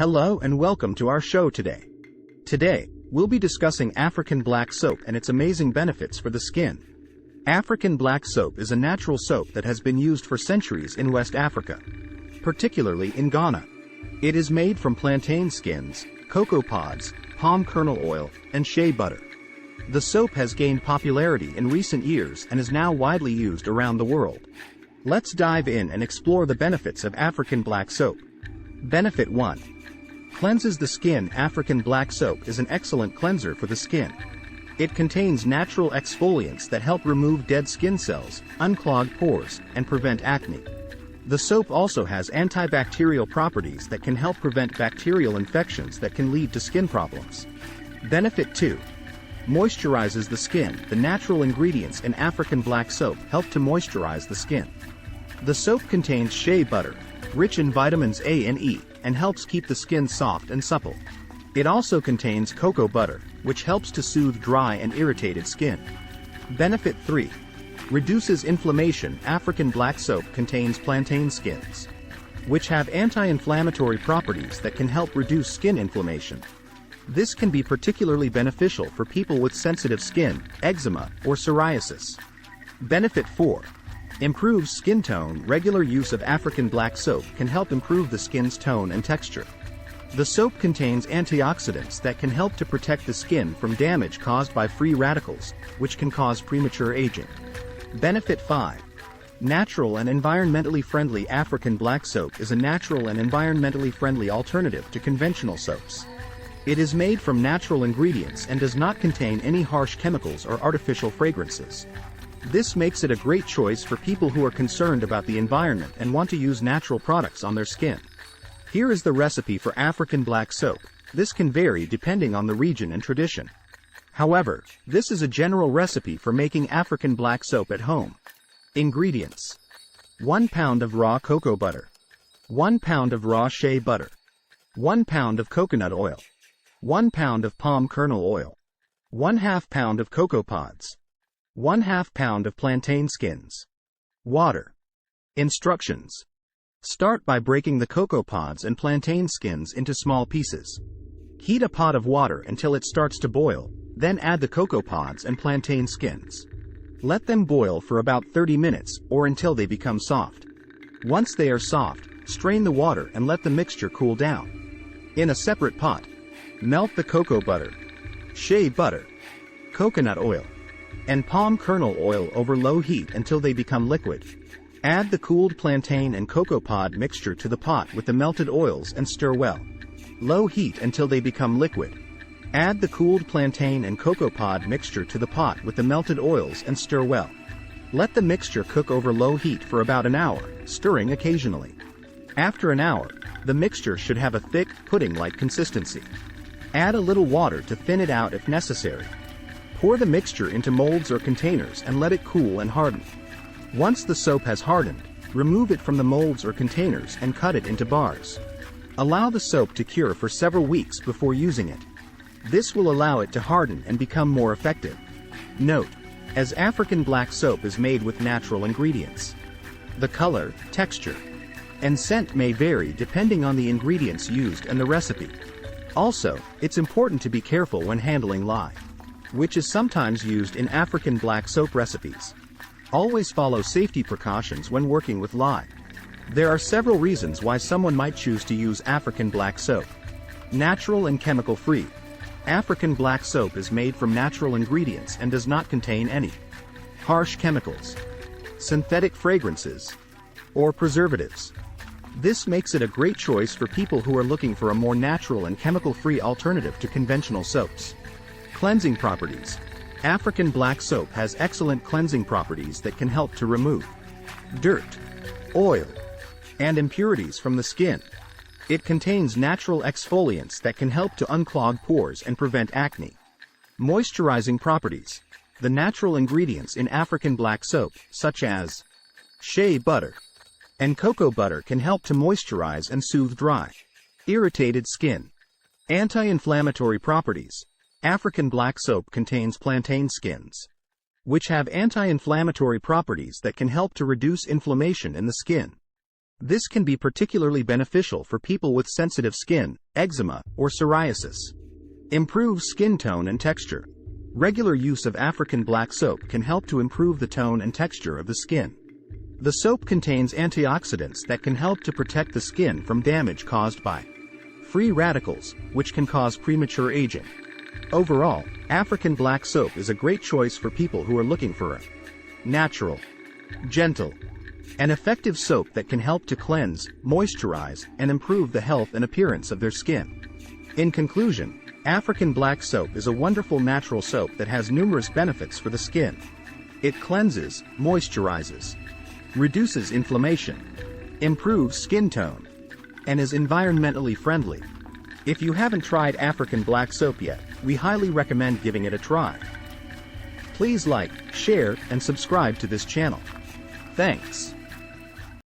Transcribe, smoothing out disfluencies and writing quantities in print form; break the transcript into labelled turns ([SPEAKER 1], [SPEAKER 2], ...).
[SPEAKER 1] Hello and welcome to our show today. Today, we'll be discussing African black soap and its amazing benefits for the skin. African black soap is a natural soap that has been used for centuries in West Africa, particularly in Ghana. It is made from plantain skins, cocoa pods, palm kernel oil, and shea butter. The soap has gained popularity in recent years and is now widely used around the world. Let's dive in and explore the benefits of African black soap. Benefit 1. Cleanses the skin. African black soap is an excellent cleanser for the skin. It contains natural exfoliants that help remove dead skin cells, unclog pores, and prevent acne. The soap also has antibacterial properties that can help prevent bacterial infections that can lead to skin problems. Benefit 2. Moisturizes the skin. The natural ingredients in African black soap help to moisturize the skin. The soap contains shea butter, rich in vitamins A and E, and helps keep the skin soft and supple. It also contains cocoa butter, which helps to soothe dry and irritated skin. Benefit 3. Reduces inflammation. African black soap contains plantain skins, which have anti-inflammatory properties that can help reduce skin inflammation. This can be particularly beneficial for people with sensitive skin, eczema, or psoriasis. Benefit 4. Improves skin tone. Regular use of African black soap can help improve the skin's tone and texture. The soap contains antioxidants that can help to protect the skin from damage caused by free radicals, which can cause premature aging. Benefit 5. Natural and environmentally friendly. African black soap is a natural and environmentally friendly alternative to conventional soaps. It is made from natural ingredients and does not contain any harsh chemicals or artificial fragrances. This makes it a great choice for people who are concerned about the environment and want to use natural products on their skin. Here is the recipe for African black soap. This can vary depending on the region and tradition. However, this is a general recipe for making African black soap at home. Ingredients: 1 pound of raw cocoa butter, 1 pound of raw shea butter, 1 pound of coconut oil, 1 pound of palm kernel oil, 1/2 pound of cocoa pods, 1/2 pound of plantain skins. Water. Instructions. Start by breaking the cocoa pods and plantain skins into small pieces. Heat a pot of water until it starts to boil, then add the cocoa pods and plantain skins. Let them boil for about 30 minutes or until they become soft. Once they are soft, strain the water and let the mixture cool down. In a separate pot, melt the cocoa butter, shea butter, coconut oil, and palm kernel oil over low heat until they become liquid. Add the cooled plantain and cocoa pod mixture to the pot with the melted oils and stir well. Low heat until they become liquid. Add the cooled plantain and cocoa pod mixture to the pot with the melted oils and stir well. Let the mixture cook over low heat for about an hour, stirring occasionally. After an hour, the mixture should have a thick, pudding-like consistency. Add a little water to thin it out if necessary. Pour the mixture into molds or containers and let it cool and harden. Once the soap has hardened, remove it from the molds or containers and cut it into bars. Allow the soap to cure for several weeks before using it. This will allow it to harden and become more effective. Note: as African black soap is made with natural ingredients, the color, texture, and scent may vary depending on the ingredients used and the recipe. Also, it's important to be careful when handling lye, which is sometimes used in African black soap recipes. Always follow safety precautions when working with lye. There are several reasons why someone might choose to use African black soap. Natural and chemical-free. African black soap is made from natural ingredients and does not contain any harsh chemicals, synthetic fragrances, or preservatives. This makes it a great choice for people who are looking for a more natural and chemical-free alternative to conventional soaps. Cleansing properties. African black soap has excellent cleansing properties that can help to remove dirt, oil, and impurities from the skin. It contains natural exfoliants that can help to unclog pores and prevent acne. Moisturizing properties. The natural ingredients in African black soap, such as shea butter and cocoa butter, can help to moisturize and soothe dry, irritated skin. Anti-inflammatory properties. African black soap contains plantain skins, which have anti-inflammatory properties that can help to reduce inflammation in the skin. This can be particularly beneficial for people with sensitive skin, eczema, or psoriasis. Improves skin tone and texture. Regular use of African black soap can help to improve the tone and texture of the skin. The soap contains antioxidants that can help to protect the skin from damage caused by free radicals, which can cause premature aging. Overall, African black soap is a great choice for people who are looking for a natural, gentle, and effective soap that can help to cleanse, moisturize, and improve the health and appearance of their skin. In conclusion, African black soap is a wonderful natural soap that has numerous benefits for the skin. It cleanses, moisturizes, reduces inflammation, improves skin tone, and is environmentally friendly. If you haven't tried African black soap yet, we highly recommend giving it a try. Please like, share, and subscribe to this channel. Thanks.